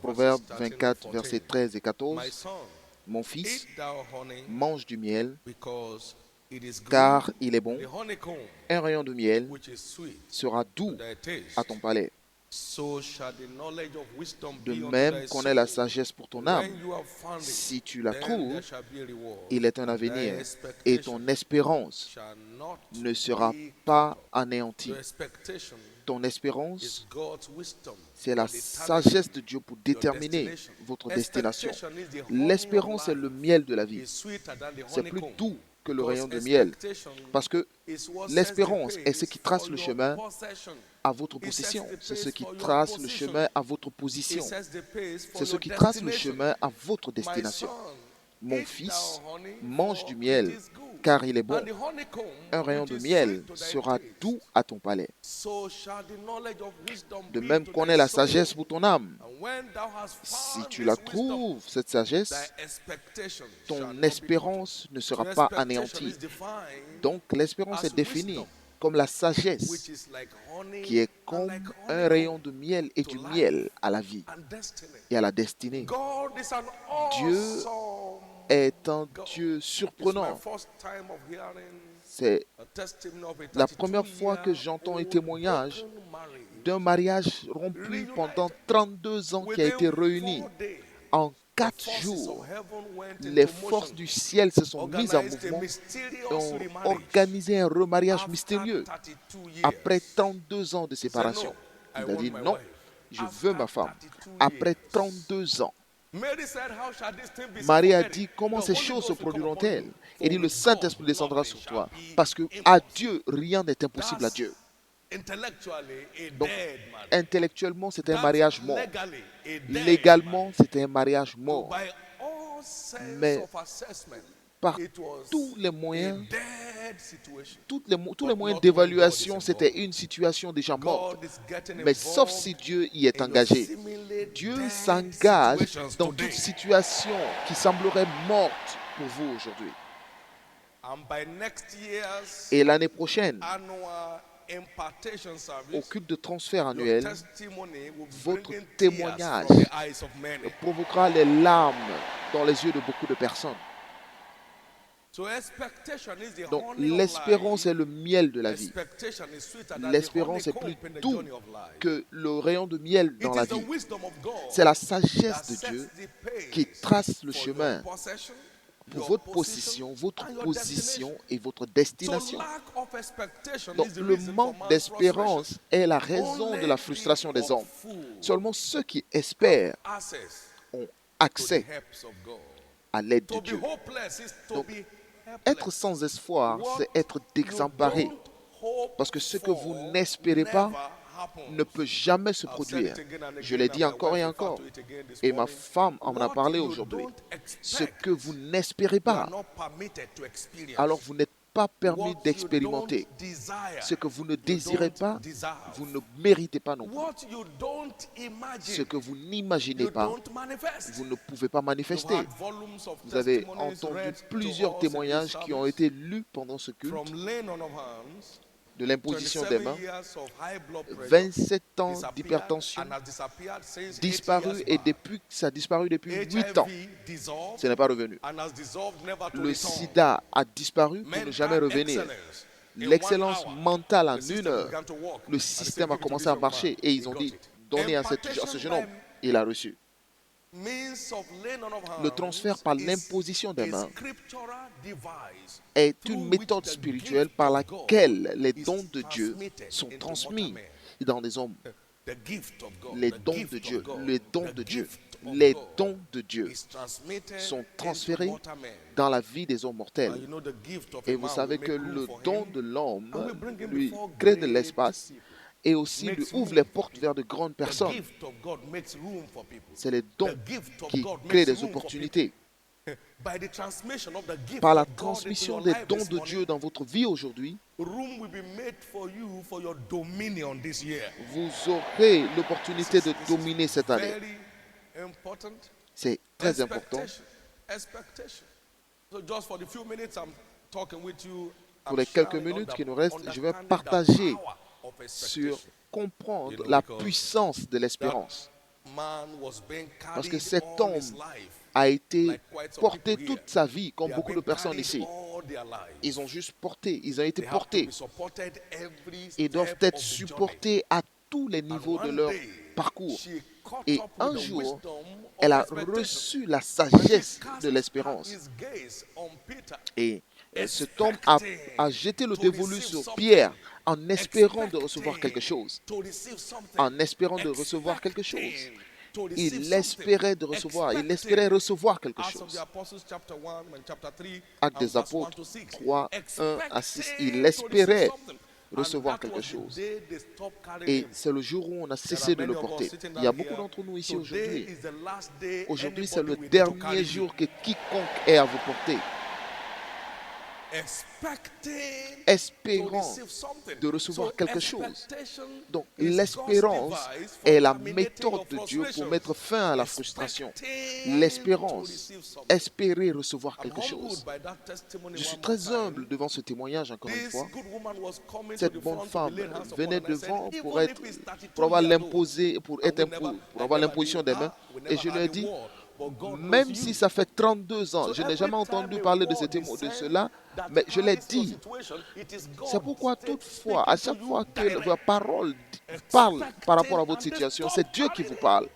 Proverbe 24, versets 13 et 14. Mon fils, mange du miel, car il est bon. Un rayon de miel sera doux à ton palais. De même connais la sagesse pour ton âme. Si tu la trouves, il est un avenir et ton espérance ne sera pas anéantie. Ton espérance, c'est la sagesse de Dieu pour déterminer votre destination. L'espérance est le miel de la vie. C'est plus doux que le rayon de miel, parce que l'espérance est ce qui trace le chemin à votre possession. C'est ce qui trace le chemin à votre position. C'est ce qui trace le chemin à votre destination. Mon fils, mange du miel, car il est bon. Un rayon de miel sera doux à ton palais. De même connais la sagesse pour ton âme. Si tu la trouves, cette sagesse, ton espérance ne sera pas anéantie. Donc l'espérance est définie comme la sagesse, qui est comme un rayon de miel et du miel à la vie et à la destinée. Dieu est un Dieu surprenant. C'est la première fois que j'entends un témoignage d'un mariage rompu pendant 32 ans qui a été réuni. En 4 jours, les forces du ciel se sont mises en mouvement et ont organisé un remariage mystérieux après 32 ans de séparation. Il a dit non, je veux ma femme. Après 32 ans. Marie a dit, comment ces choses se produiront-elles? Il dit, le Saint-Esprit descendra sur toi, parce que à Dieu, rien n'est impossible à Dieu. Donc, intellectuellement, c'était un mariage mort. Légalement, c'était un mariage mort. Mais par tous les moyens, tous les moyens d'évaluation, c'était une situation déjà morte. Mais sauf si Dieu y est engagé. Dieu s'engage dans toute situation qui semblerait morte pour vous aujourd'hui. Et l'année prochaine, au culte de transfert annuel, votre témoignage provoquera les larmes dans les yeux de beaucoup de personnes. Donc l'espérance est le miel de la vie. L'espérance est plus doux que le rayon de miel dans la vie. C'est la sagesse de Dieu qui trace le chemin pour votre position et votre destination. Donc le manque d'espérance est la raison de la frustration des hommes. Seulement ceux qui espèrent ont accès à l'aide de Dieu. Donc, être sans espoir, c'est être désemparé. Parce que ce que vous n'espérez pas ne peut jamais se produire. Je l'ai dit encore et encore. Et ma femme en a parlé aujourd'hui. Ce que vous n'espérez pas, alors vous n'êtes pas permis d'expérimenter. Ce que vous ne désirez pas, vous ne méritez pas non plus. Ce que vous n'imaginez pas, vous ne pouvez pas manifester. Vous avez entendu plusieurs témoignages qui ont été lus pendant ce culte. De l'imposition des mains, 27 ans d'hypertension disparu, et ça a disparu depuis 8 ans. Ce n'est pas revenu. Le sida a disparu pour ne jamais revenir. L'excellence mentale en 1 heure, le système a commencé à marcher et ils ont dit, donnez à ce jeune homme. Il a reçu. Le transfert par l'imposition des mains est une méthode spirituelle par laquelle les dons de Dieu sont transmis dans des hommes. Les dons de Dieu, les dons de Dieu, les dons de Dieu sont transférés dans la vie des hommes mortels. Et vous savez que le don de l'homme lui crée de l'espace et aussi lui ouvre les portes vers de grandes personnes. C'est les dons qui créent des opportunités. Par la transmission des dons de Dieu dans votre vie aujourd'hui, vous aurez l'opportunité de dominer cette année. C'est très important. Pour les quelques minutes qui nous restent, je vais partager sur comprendre la puissance de l'espérance. Parce que cet homme a été porté toute sa vie, comme beaucoup de personnes ici. Ils ont juste porté, ils ont été portés. Ils doivent être supportés à tous les niveaux de leur parcours. Et un jour, elle a reçu la sagesse de l'espérance. Et cet homme a jeté le dévolu sur Pierre en espérant de recevoir quelque chose. En espérant de recevoir quelque chose. Il espérait recevoir quelque chose. Actes des Apôtres 3, 1 à 6. Il espérait recevoir quelque chose. Et c'est le jour où on a cessé de le porter. Il y a beaucoup d'entre nous ici aujourd'hui. Aujourd'hui, c'est le dernier jour que quiconque est à vous porter. Espérant de recevoir quelque chose. Donc, l'espérance est la méthode de Dieu pour mettre fin à la frustration. L'espérance, espérer recevoir quelque chose. Je suis très humble devant ce témoignage, encore une fois. Cette bonne femme venait devant pour avoir l'imposition des mains. Et je lui ai dit, même si ça fait 32 ans, je n'ai jamais entendu parler de cela, mais je l'ai dit. C'est pourquoi toutefois, à chaque fois que la parole parle par rapport à votre situation, c'est Dieu qui vous parle.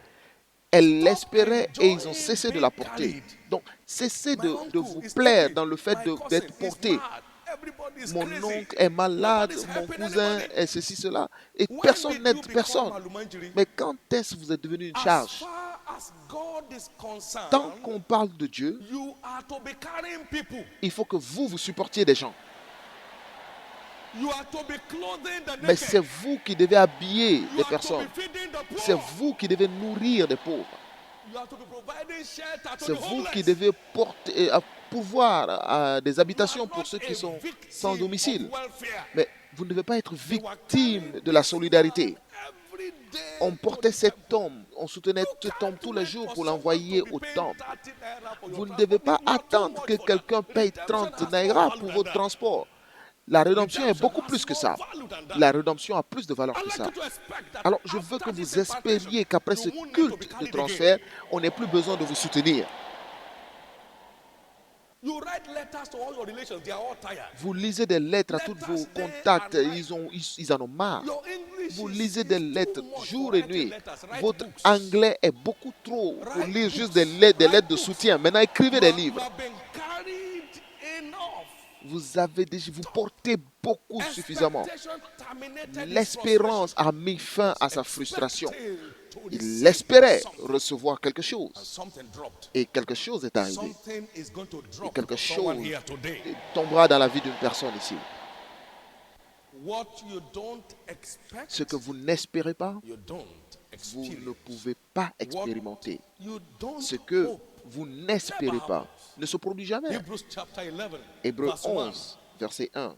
Elle l'espérait et ils ont cessé de la porter. Donc, cessez de vous plaire dans le fait d'être porté. Mon oncle est malade, mon cousin est ceci, cela, et personne n'aide personne. Mais quand est-ce que vous êtes devenu une charge? Tant qu'on parle de Dieu, il faut que vous supportiez des gens. Mais c'est vous qui devez habiller les personnes. C'est vous qui devez nourrir les pauvres. C'est vous qui devez pourvoir des habitations pour ceux qui sont sans domicile. Mais vous ne devez pas être victime de la solidarité. On portait cet homme, on soutenait cet homme tous les jours pour l'envoyer au temple. Vous ne devez pas attendre que quelqu'un paye 30 naira pour votre transport. La rédemption est beaucoup plus que ça. La rédemption a plus de valeur que ça. Alors, je veux que vous espériez qu'après ce culte de transfert, on n'ait plus besoin de vous soutenir. Vous lisez des lettres à tous vos contacts, ils en ont marre. Vous lisez des lettres jour et nuit. Votre anglais est beaucoup trop pour lire juste des lettres de soutien. Maintenant, écrivez des livres. Vous portez beaucoup suffisamment. L'espérance a mis fin à sa frustration. Il espérait recevoir quelque chose. Et quelque chose est arrivé. Et quelque chose tombera dans la vie d'une personne ici. Ce que vous n'espérez pas, vous ne pouvez pas expérimenter. Ce que vous n'espérez pas ne se produit jamais. Hébreux 11, verset 1.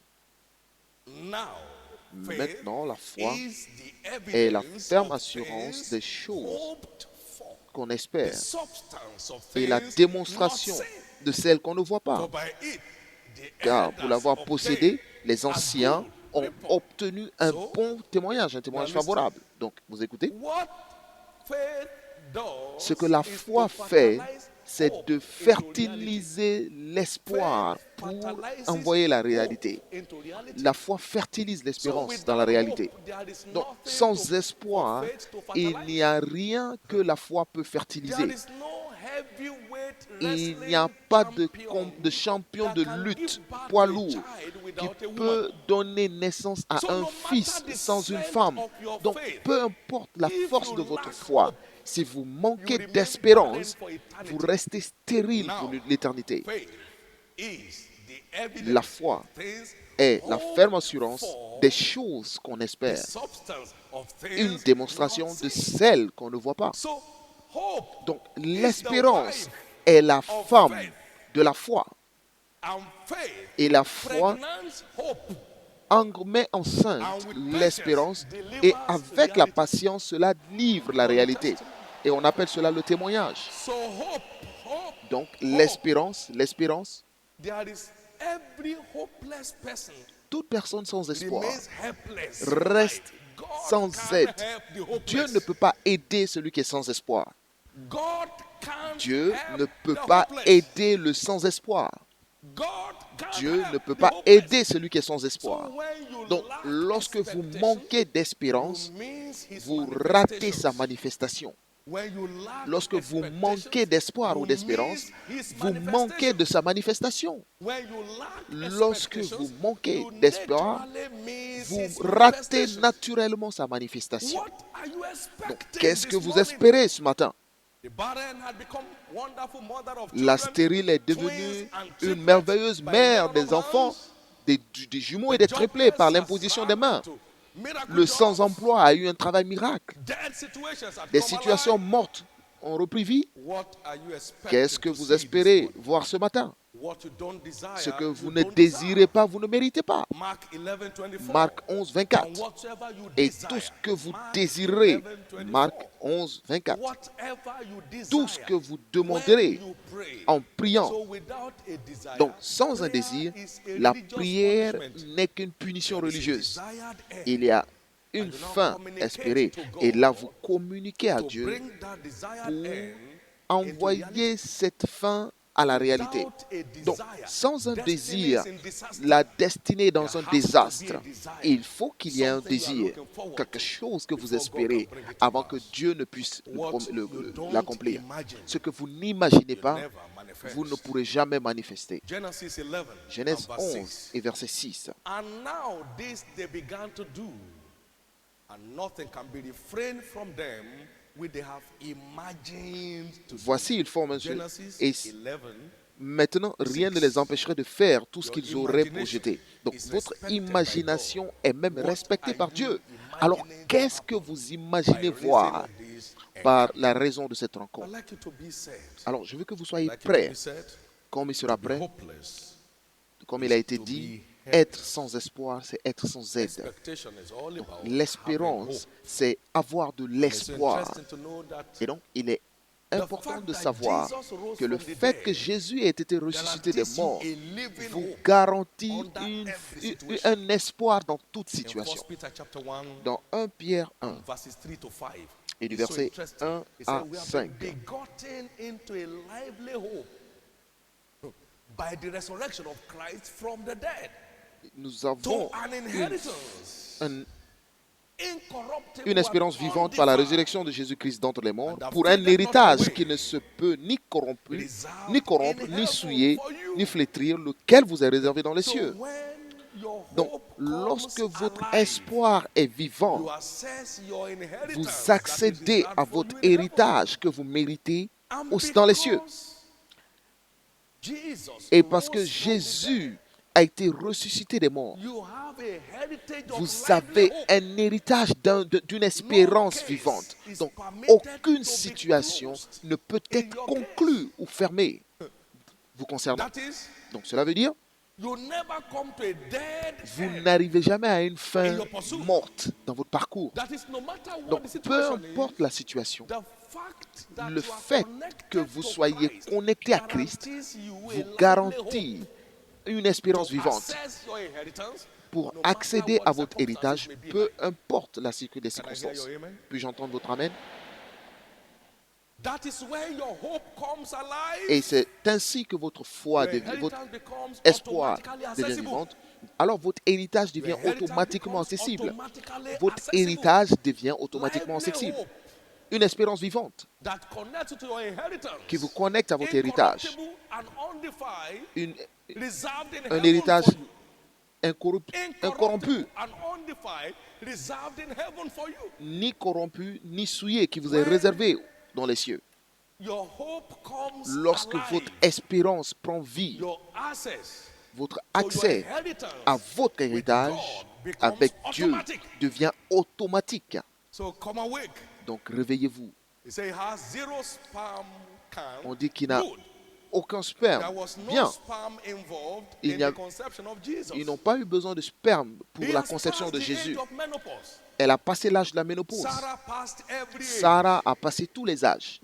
Maintenant, la foi est la ferme assurance des choses qu'on espère et la démonstration de celles qu'on ne voit pas. Car pour l'avoir possédé, les anciens ont obtenu un bon témoignage, un témoignage favorable. Donc, vous écoutez? Ce que la foi fait, c'est de fertiliser l'espoir pour envoyer la réalité. La foi fertilise l'espérance dans la réalité. Donc, sans espoir, il n'y a rien que la foi peut fertiliser. Il n'y a pas de champion de lutte, poids lourd, qui peut donner naissance à un fils sans une femme. Donc, peu importe la force de votre foi, si vous manquez d'espérance, vous restez stérile pour l'éternité. La foi est la ferme assurance des choses qu'on espère, une démonstration de celles qu'on ne voit pas. Donc, l'espérance est la femme de la foi. Et la foi met enceinte l'espérance et avec la patience, cela livre la réalité. Et on appelle cela le témoignage. Donc, l'espérance, toute personne sans espoir reste sans aide. Dieu ne peut pas aider celui qui est sans espoir. Dieu ne peut pas aider le sans espoir. Dieu ne peut pas aider celui qui est sans espoir. Donc, lorsque vous manquez d'espérance, vous ratez sa manifestation. Lorsque vous manquez d'espoir ou d'espérance, vous manquez de sa manifestation. Lorsque vous manquez d'espoir, vous ratez naturellement sa manifestation. Donc, qu'est-ce que vous espérez ce matin? La stérile est devenue une merveilleuse mère des enfants, des jumeaux et des triplés par l'imposition des mains. Le sans-emploi a eu un travail miracle. Des situations mortes ont repris vie. Qu'est-ce que vous espérez voir ce matin? Ce que vous ne désirez pas, vous ne méritez pas. Marc 11, 24. Et tout ce que vous désirez, Marc 11, 24. Tout ce que vous demanderez en priant. Donc, sans un désir, la prière n'est qu'une punition religieuse. Il y a une fin espérée. Et là, vous communiquez à Dieu pour envoyer cette fin à la réalité. Donc, sans un désir, la destinée est dans un désastre. Il faut qu'il y ait un désir, quelque chose que vous espérez avant que Dieu ne puisse l'accomplir. Ce que vous n'imaginez pas, vous ne pourrez jamais manifester. Genèse 11 et verset 6. Voici, ils forment un seul. Et maintenant, rien ne les empêcherait de faire tout ce qu'ils auraient projeté. Donc, votre imagination est même respectée par Dieu. Alors, qu'est-ce que vous imaginez voir par la raison de cette rencontre? Alors, je veux que vous soyez prêts. Comme il sera prêt, comme il a été dit, être sans espoir, c'est être sans aide. L'espérance, c'est avoir de l'espoir. Et donc, il est important de savoir que le fait que Jésus ait été ressuscité des morts vous garantit un espoir dans toute situation. Dans 1 Pierre 1, et du verset 1 à 5. Nous avons une espérance vivante par la résurrection de Jésus-Christ d'entre les morts, pour un héritage qui ne se peut ni corrompre, ni souiller, ni flétrir, lequel vous est réservé dans les cieux. Donc, lorsque votre espoir est vivant, vous accédez à votre héritage que vous méritez aussi dans les cieux. Et parce que Jésus a été ressuscité des morts, vous avez un héritage d'une espérance vivante. Donc, aucune situation ne peut être conclue ou fermée vous concernant. Donc, cela veut dire, vous n'arrivez jamais à une fin morte dans votre parcours. Donc, peu importe la situation, le fait que vous soyez connecté à Christ vous garantit une espérance vivante. Pour accéder à votre héritage, peu importe les circonstances. Puis-je entendre votre amen? Et c'est ainsi que votre foi, votre espoir devient vivante. Alors votre héritage devient automatiquement accessible. Votre héritage devient automatiquement accessible. Une espérance vivante qui vous connecte à votre héritage. Un héritage incorrompu, ni corrompu, ni souillé, qui vous est réservé dans les cieux. Lorsque votre espérance prend vie, votre accès à votre héritage avec Dieu devient automatique. Donc réveillez-vous. On dit qu'il n'a aucun sperme. Bien. Ils n'ont pas eu besoin de sperme pour la conception de Jésus. Elle a passé l'âge de la ménopause. Sarah a passé tous les âges.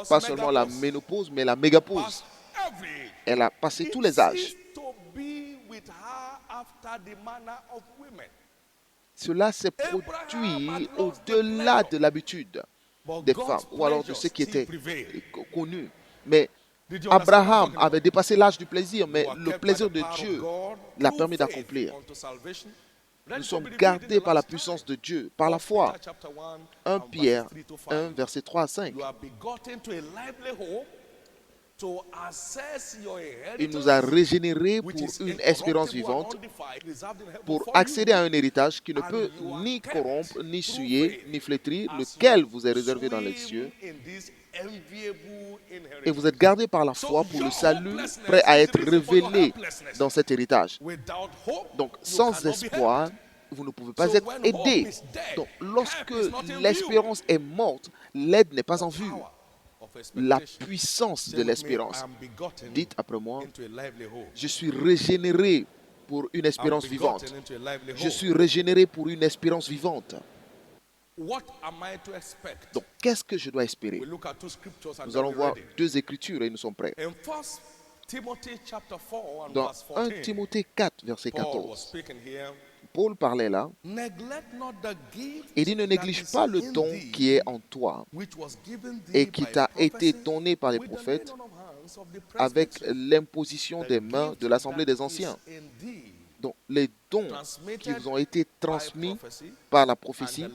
Pas seulement la ménopause, mais la mégapause. Elle a passé tous les âges. Cela s'est produit au-delà de l'habitude des femmes, ou alors de ce qui était connu. Mais Abraham avait dépassé l'âge du plaisir, mais le plaisir de Dieu l'a permis d'accomplir. Nous sommes gardés par la puissance de Dieu, par la foi. 1 Pierre 1, verset 3 à 5. Il nous a régénérés pour une espérance vivante, pour accéder à un héritage qui ne peut ni corrompre, ni souiller, ni flétrir, lequel vous est réservé dans les cieux. Et vous êtes gardés par la foi pour le salut, prêt à être révélé dans cet héritage. Donc, sans espoir, vous ne pouvez pas être aidé. Donc, lorsque l'espérance est morte, l'aide n'est pas en vue. La puissance de l'espérance. Dites après moi, je suis régénéré pour une espérance vivante. Je suis régénéré pour une espérance vivante. Donc, qu'est-ce que je dois espérer? Nous allons voir deux écritures et nous sommes prêts. Dans 1 Timothée 4, verset 14, Paul parlait là, il dit, ne néglige pas le don qui est en toi et qui t'a été donné par les prophètes avec l'imposition des mains de l'Assemblée des Anciens. Donc, les dons qui vous ont été transmis par la prophétie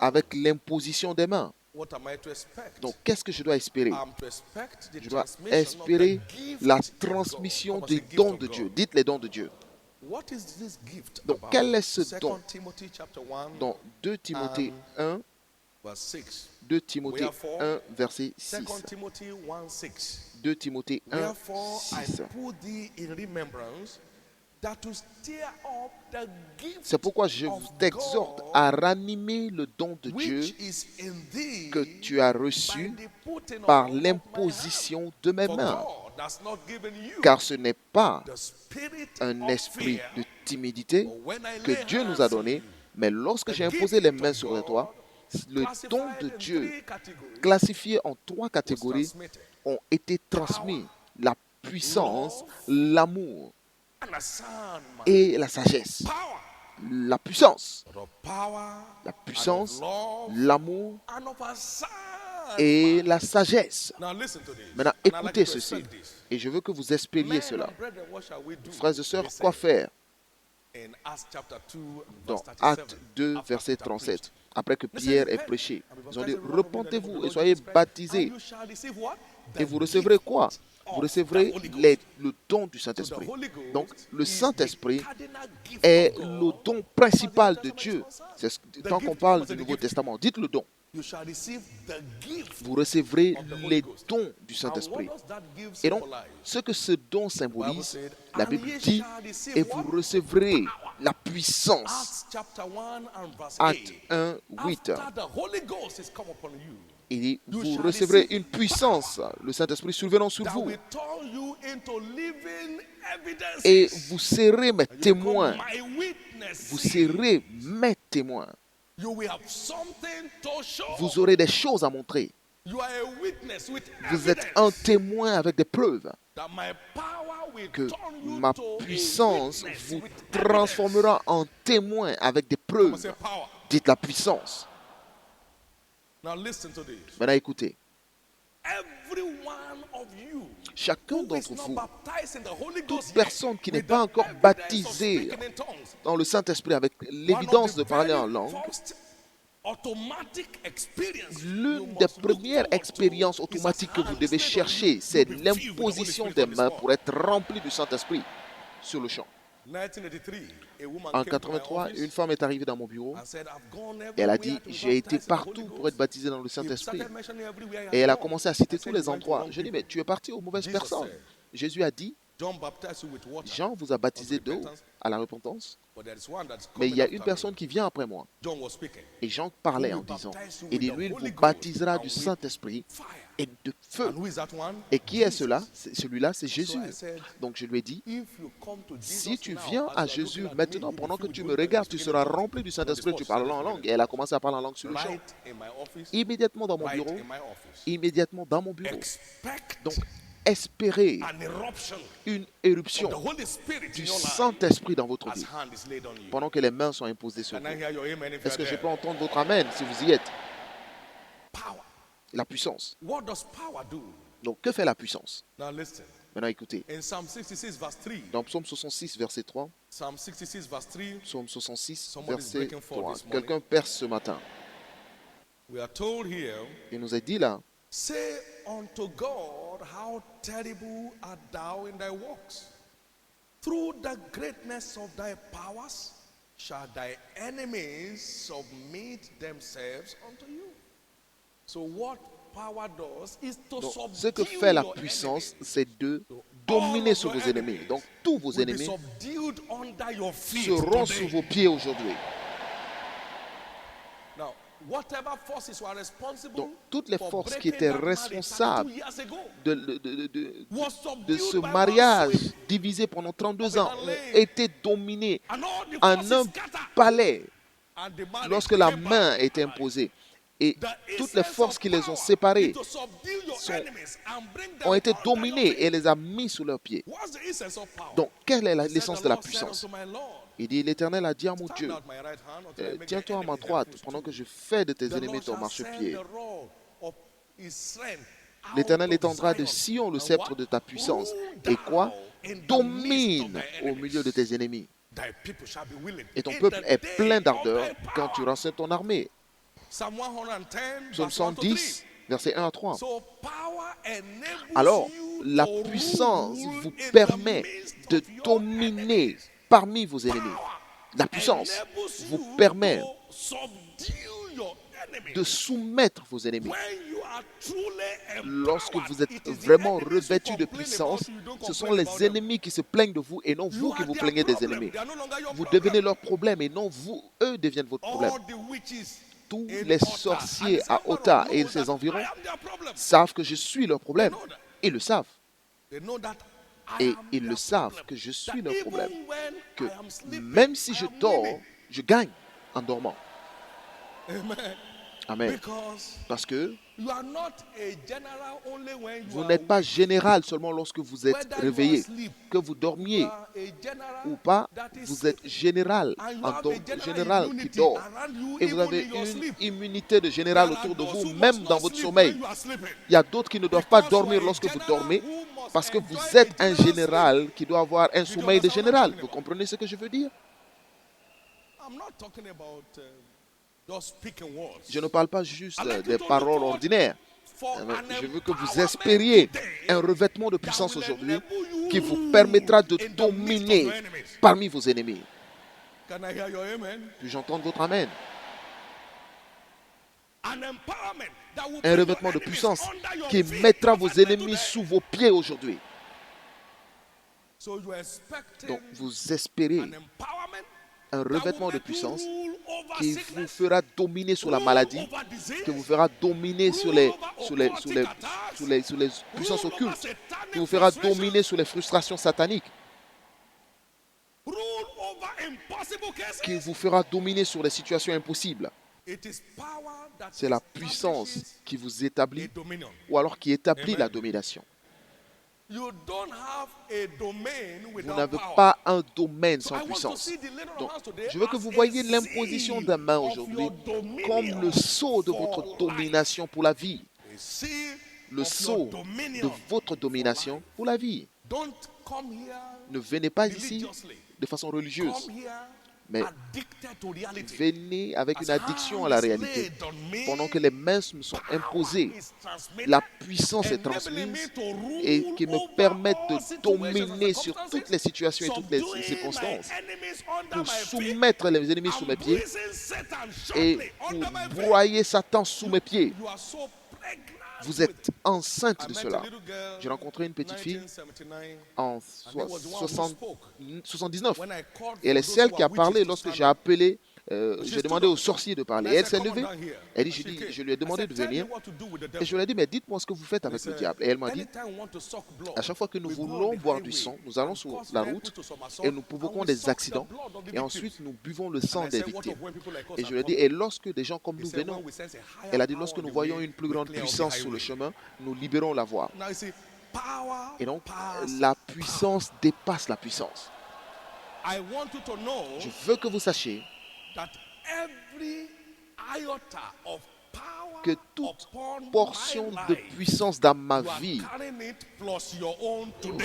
avec l'imposition des mains. Donc, qu'est-ce que je dois espérer? Je dois espérer la transmission des dons de Dieu. Dites les dons de Dieu. Donc, quel est ce don? Dans 2 Timothée 1, 2 Timothée 1, verset 6. 2 Timothée 1, 6. C'est pourquoi je t'exhorte à ranimer le don de Dieu que tu as reçu par l'imposition de mes mains. Car ce n'est pas un esprit de timidité que Dieu nous a donné, mais lorsque j'ai imposé les mains sur toi, le don de Dieu, classifié en 3 catégories, ont été transmis. La puissance, l'amour et la sagesse. La puissance, l'amour et la sagesse. Maintenant, écoutez ceci. Et je veux que vous espériez cela. Frères et sœurs, quoi faire? Dans Actes 2, verset 37, après que Pierre ait prêché, ils ont dit, repentez-vous et soyez baptisés. Et vous recevrez quoi? Vous recevrez le don du Saint-Esprit. Donc, le Saint-Esprit est le don principal de Dieu. Tant qu'on parle du Nouveau Testament, dites le don. Vous recevrez les dons du Saint-Esprit. Et donc, ce que ce don symbolise, la Bible dit, et vous recevrez la puissance. Acte 1, 8. Il dit, vous recevrez une puissance, le Saint-Esprit survenant sur vous. Et vous serez mes témoins. Vous serez mes témoins. Vous aurez des choses à montrer. Vous êtes un témoin avec des preuves. Que ma puissance vous transformera en témoin avec des preuves. Dites la puissance. Maintenant écoutez. Chacun d'entre vous, toute personne qui n'est pas encore baptisée dans le Saint-Esprit avec l'évidence de parler en langue, l'une des premières expériences automatiques que vous devez chercher, c'est l'imposition des mains pour être rempli du Saint-Esprit sur le champ. En 1983, une femme est arrivée dans mon bureau et elle a dit, j'ai été partout pour être baptisée dans le Saint-Esprit. Et elle a commencé à citer tous les endroits. Je dis, mais tu es parti aux mauvaises personnes. Jésus a dit, Jean vous a baptisé d'eau à la repentance, mais il y a une personne qui vient après moi. Et Jean parlait en disant, et dit, lui, il vous baptisera du Saint-Esprit et de feu. Et qui est cela? Celui-là, c'est Jésus. Donc je lui ai dit, si tu viens à Jésus maintenant, pendant que tu me regardes, tu seras rempli du Saint-Esprit, tu parleras en langue. Et elle a commencé à parler en langue sur le champ. Immédiatement dans mon bureau. Immédiatement dans mon bureau. Donc, espérez une éruption du Saint-Esprit dans votre vie pendant que les mains sont imposées sur vous. Est-ce que je peux entendre votre amen si vous y êtes? La puissance. Donc, que fait la puissance? Maintenant, écoutez. Dans Psaume 66, verset 3. Psaume 66, verset 3. Quelqu'un perce ce matin. Il nous est dit là. Say unto God, how terrible art thou in thy works. Through the greatness of thy powers shall thy enemies submit themselves unto you. So what power does is to subdue. Ce que fait la puissance, c'est de dominer sur vos ennemis. Donc tous vos ennemis seront sous vos pieds aujourd'hui. Donc, toutes les forces qui étaient responsables de ce mariage divisé pendant 32 ans ont été dominées en un palais lorsque la main était imposée. Et toutes les forces qui les ont séparées ont été dominées et les a mis sous leurs pieds. Donc, quelle est l'essence de la puissance? Il dit, l'Éternel a dit à mon Dieu, tiens-toi à ma droite pendant que je fais de tes ennemis ton marchepied. L'Éternel étendra de Sion le sceptre de ta puissance. Et quoi? Domine au milieu de tes ennemis. Et ton peuple est plein d'ardeur quand tu rassures ton armée. Psaume 110, versets 1 à 3. Alors, la puissance vous permet de dominer parmi vos ennemis. La puissance vous permet de soumettre vos ennemis. Lorsque vous êtes vraiment revêtu de puissance, ce sont les ennemis qui se plaignent de vous et non vous qui vous plaignez des ennemis. Vous devenez leur problème et non vous, eux deviennent votre problème. Tous les sorciers à Ota et ses environs savent que je suis leur problème. Ils le savent. Et ils le savent que je suis leur problème. Que même si je dors, je gagne en dormant. Amen. Parce que vous n'êtes pas général seulement lorsque vous êtes réveillé. Que vous dormiez ou pas, vous êtes général, général qui dort. Et vous avez une immunité de général autour de vous, même dans votre sommeil. Il y a d'autres qui ne doivent pas dormir lorsque vous dormez, parce que vous êtes un général qui doit avoir un sommeil de général. Vous comprenez ce que je veux dire? Je ne parle pas juste des paroles ordinaires. Je veux que vous espériez un revêtement de puissance aujourd'hui qui vous permettra de dominer parmi vos ennemis. Puis-je entendre votre amen? Un revêtement de puissance qui mettra vos ennemis sous vos pieds aujourd'hui. Donc, vous espérez un revêtement de puissance qui vous fera dominer sur la maladie, qui vous fera dominer sur les puissances occultes, qui vous fera dominer sur les frustrations sataniques, qui vous fera dominer sur les situations impossibles. C'est la puissance qui vous établit ou alors qui établit la domination. Vous n'avez pas un domaine sans puissance. Donc, je veux que vous voyiez l'imposition des mains aujourd'hui comme le sceau de votre domination pour la vie. Le sceau de votre domination pour la vie. Ne venez pas ici de façon religieuse, mais venez avec une addiction à la réalité. Pendant que les mains me sont imposées, la puissance est transmise et qui me permet de dominer sur toutes les situations et toutes les circonstances, pour soumettre les ennemis sous mes pieds et pour broyer Satan sous mes pieds. Vous êtes enceinte de cela. J'ai rencontré une petite fille en 79. Et elle est celle qui a parlé lorsque j'ai appelé, j'ai demandé au sorcier de parler. Et elle s'est levée. Elle dit, je lui ai demandé de venir. Et je lui ai dit, mais dites-moi ce que vous faites avec le diable. Et elle m'a dit, à chaque fois que nous voulons boire du sang, nous allons sur la route et nous provoquons des accidents. Et ensuite, nous buvons le sang des victimes. Et je lui ai dit, et lorsque des gens comme nous venons, elle a dit, lorsque nous voyons une plus grande puissance sur le chemin, nous libérons la voie. Et donc, la puissance dépasse la puissance. Je veux que vous sachiez que toute portion de puissance dans ma vie,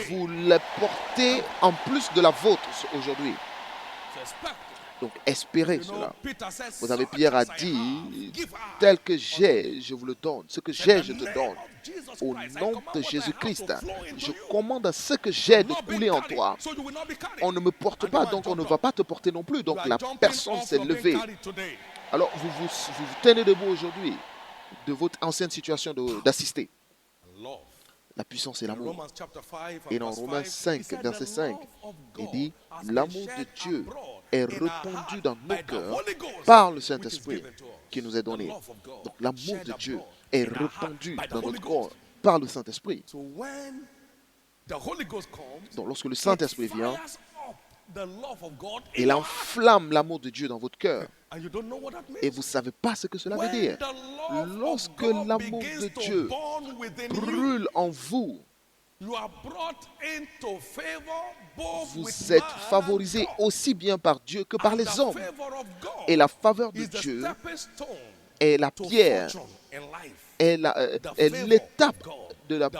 vous la portez en plus de la vôtre aujourd'hui. Donc, espérez cela. Vous savez, Pierre a dit, tel que j'ai, je vous le donne. Ce que j'ai, je te donne. Au nom de Jésus-Christ, je commande à ce que j'ai de couler en toi. On ne me porte pas, donc on ne va pas te porter non plus. Donc la personne s'est levée. Alors, vous tenez debout aujourd'hui de votre ancienne situation d'assister. La puissance et l'amour. Et dans Romains 5, verset 5, il dit, l'amour de Dieu est répandu dans nos cœurs par le Saint-Esprit qui nous est donné. Donc l'amour de Dieu est répandu dans notre corps par le Saint-Esprit. Donc lorsque le Saint-Esprit vient, il enflamme l'amour de Dieu dans votre cœur. Et vous ne savez pas ce que cela veut dire. Lorsque l'amour de Dieu brûle en vous, vous êtes favorisé aussi bien par Dieu que par les hommes. Et la faveur de Dieu est la pierre, est l'étape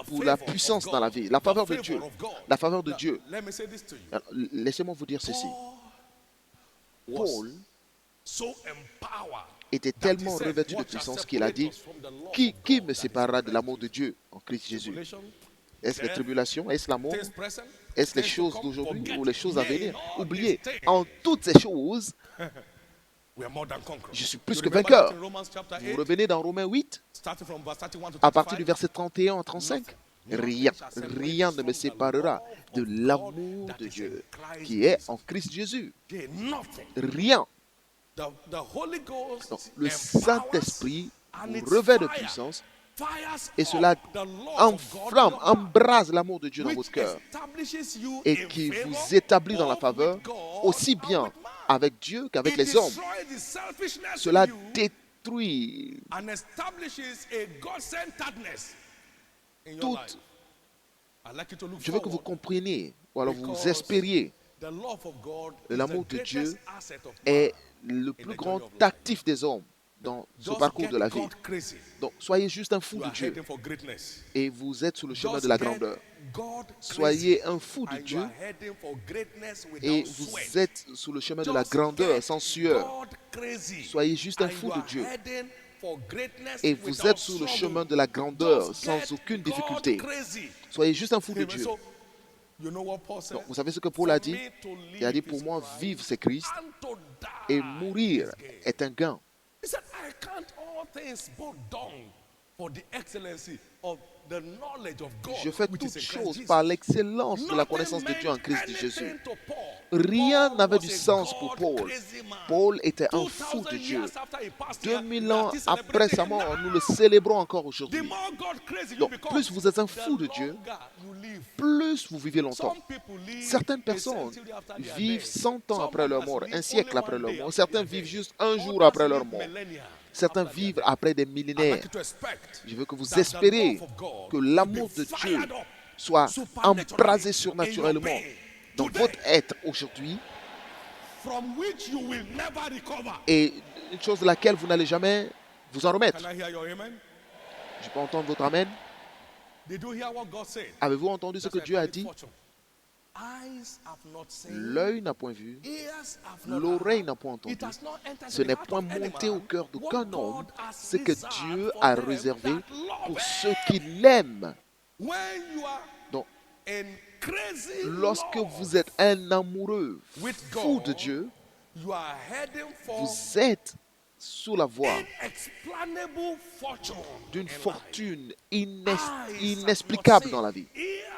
pour la puissance dans la vie. La faveur de Dieu. La faveur de Dieu. Laissez-moi vous dire ceci. Paul était tellement revêtu de puissance qu'il a dit, qui me séparera de l'amour de Dieu en Christ Jésus? Est-ce les tribulations? Est-ce l'amour? Est-ce les choses d'aujourd'hui ou les choses à venir? Oubliez, en toutes ces choses, je suis plus que vainqueur. Vous revenez dans Romains 8, à partir du verset 31 à 35. Rien ne me séparera de l'amour de Dieu qui est en Christ Jésus. Rien. Donc, le Saint-Esprit vous revêt de puissance et cela enflamme, embrase l'amour de Dieu dans votre cœur et qui vous établit dans la faveur aussi bien avec Dieu qu'avec les hommes. Cela détruit toute... Je veux que vous compreniez, ou alors vous espériez, l'amour de Dieu est le plus grand actif des hommes dans ce parcours de la vie. Donc, soyez juste un fou de Dieu et vous êtes sur le chemin de la grandeur. Soyez un fou de Dieu et vous êtes sur le chemin de la grandeur sans sueur. Soyez juste un fou de Dieu et vous êtes sur le chemin de la grandeur sans aucune difficulté. Soyez juste un fou de Dieu. Donc, vous savez ce que Paul a dit? Il a dit, pour moi, vivre c'est Christ et mourir est un gain. Je fais toutes choses par l'excellence de la connaissance de Dieu en Christ Jésus. Rien n'avait du sens pour Paul. Paul était un fou de Dieu. 2000 ans après sa mort, nous le célébrons encore aujourd'hui. Donc, plus vous êtes un fou de Dieu, plus vous vivez longtemps. Certaines personnes vivent 100 ans après leur mort, un siècle après leur mort. Certains vivent juste un jour après leur mort. Certains vivent après des millénaires. Je veux que vous espériez que l'amour de Dieu soit embrasé surnaturellement dans votre être aujourd'hui et une chose de laquelle vous n'allez jamais vous en remettre. Je peux entendre votre amen? Avez-vous entendu ce que Dieu a dit? L'œil n'a point vu, l'oreille n'a point entendu. Ce n'est point monté au cœur d'aucun homme ce que Dieu a réservé pour ceux qui l'aiment. Donc, lorsque vous êtes un amoureux fou de Dieu, vous êtes sous la voie d'une fortune inexplicable dans la vie.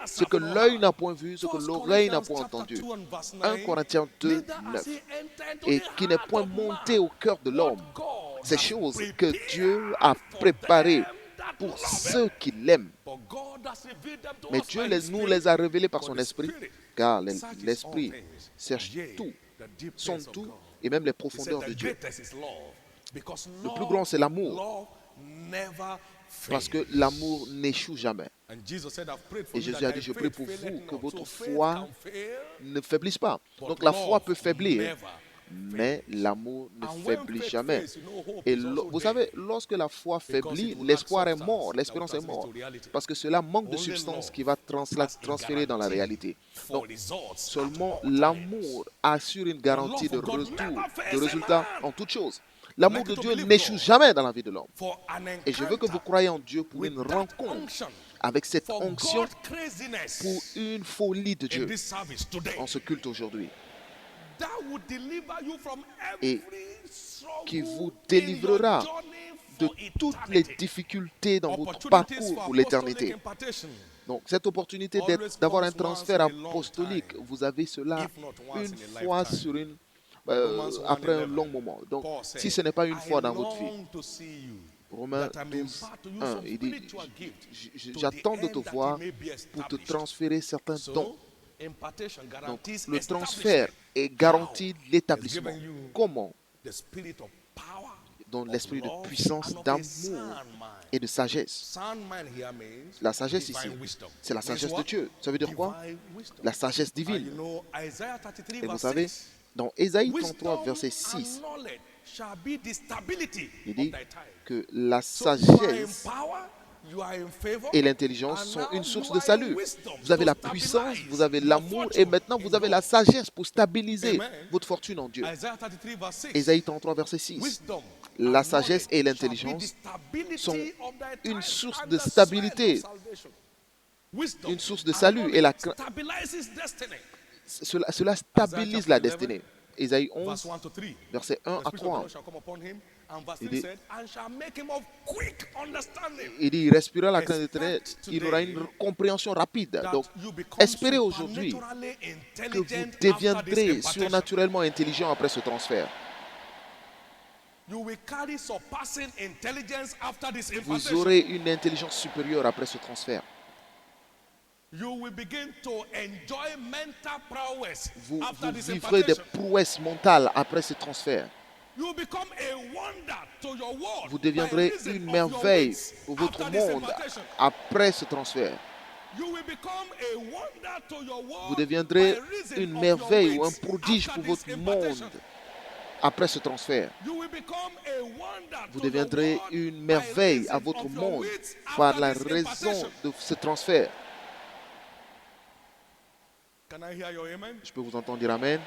Ce que l'œil n'a point vu, ce que l'oreille n'a point entendu. 1 Corinthiens 2, 9. Et qui n'est point monté au cœur de l'homme. Ces choses que Dieu a préparées pour ceux qui l'aiment. Mais Dieu nous les a révélées par son esprit, car l'esprit cherche tout, sonde tout, et même les profondeurs de Dieu. Le plus grand, c'est l'amour. Parce que l'amour n'échoue jamais. Et Jésus a dit, je prie pour vous que votre foi ne faiblisse pas. Donc la foi peut faiblir, mais l'amour ne faiblit jamais. Et vous savez, lorsque la foi faiblit, l'espoir est mort, l'espérance est morte. Parce que cela manque de substance qui va transférer dans la réalité. Donc, seulement l'amour assure une garantie de retour, de résultat en toute chose. L'amour de Dieu n'échoue jamais dans la vie de l'homme. Et je veux que vous croyez en Dieu pour une rencontre avec cette onction pour une folie de Dieu en ce culte aujourd'hui. Et qui vous délivrera de toutes les difficultés dans votre parcours pour l'éternité. Donc, cette opportunité d'avoir un transfert apostolique, vous avez cela une fois sur après un long moment. Donc, si ce n'est pas une fois dans votre vie, Romains 12, 1, il dit, j'attends de te voir pour te transférer certains dons. Donc, le transfert est garanti l'établissement. Comment? Dans l'esprit de puissance, d'amour et de sagesse. La sagesse ici, c'est la sagesse de Dieu. Ça veut dire quoi? La sagesse divine. Et vous savez, dans Ésaïe 33, verset 6, il dit que la sagesse et l'intelligence sont une source de salut. Vous avez la puissance, vous avez l'amour et maintenant vous avez la sagesse pour stabiliser votre fortune en Dieu. Ésaïe 33, verset 6. La sagesse et l'intelligence sont une source de stabilité, une source de salut. Et cela stabilise la destinée. Ésaïe 11, verset 1 à 3. Il dit, il respirera la crainte de l'Éternel, il aura une compréhension rapide. Donc, espérez aujourd'hui que vous deviendrez surnaturellement intelligent après ce transfert. Vous aurez une intelligence supérieure après ce transfert. Vous vivrez des prouesses mentales après ce transfert. Vous deviendrez une merveille pour votre monde après ce transfert. Vous deviendrez une merveille ou un prodige pour votre monde après ce transfert. Vous deviendrez une merveille à votre monde par la raison de ce transfert. Je peux vous entendre dire Amen.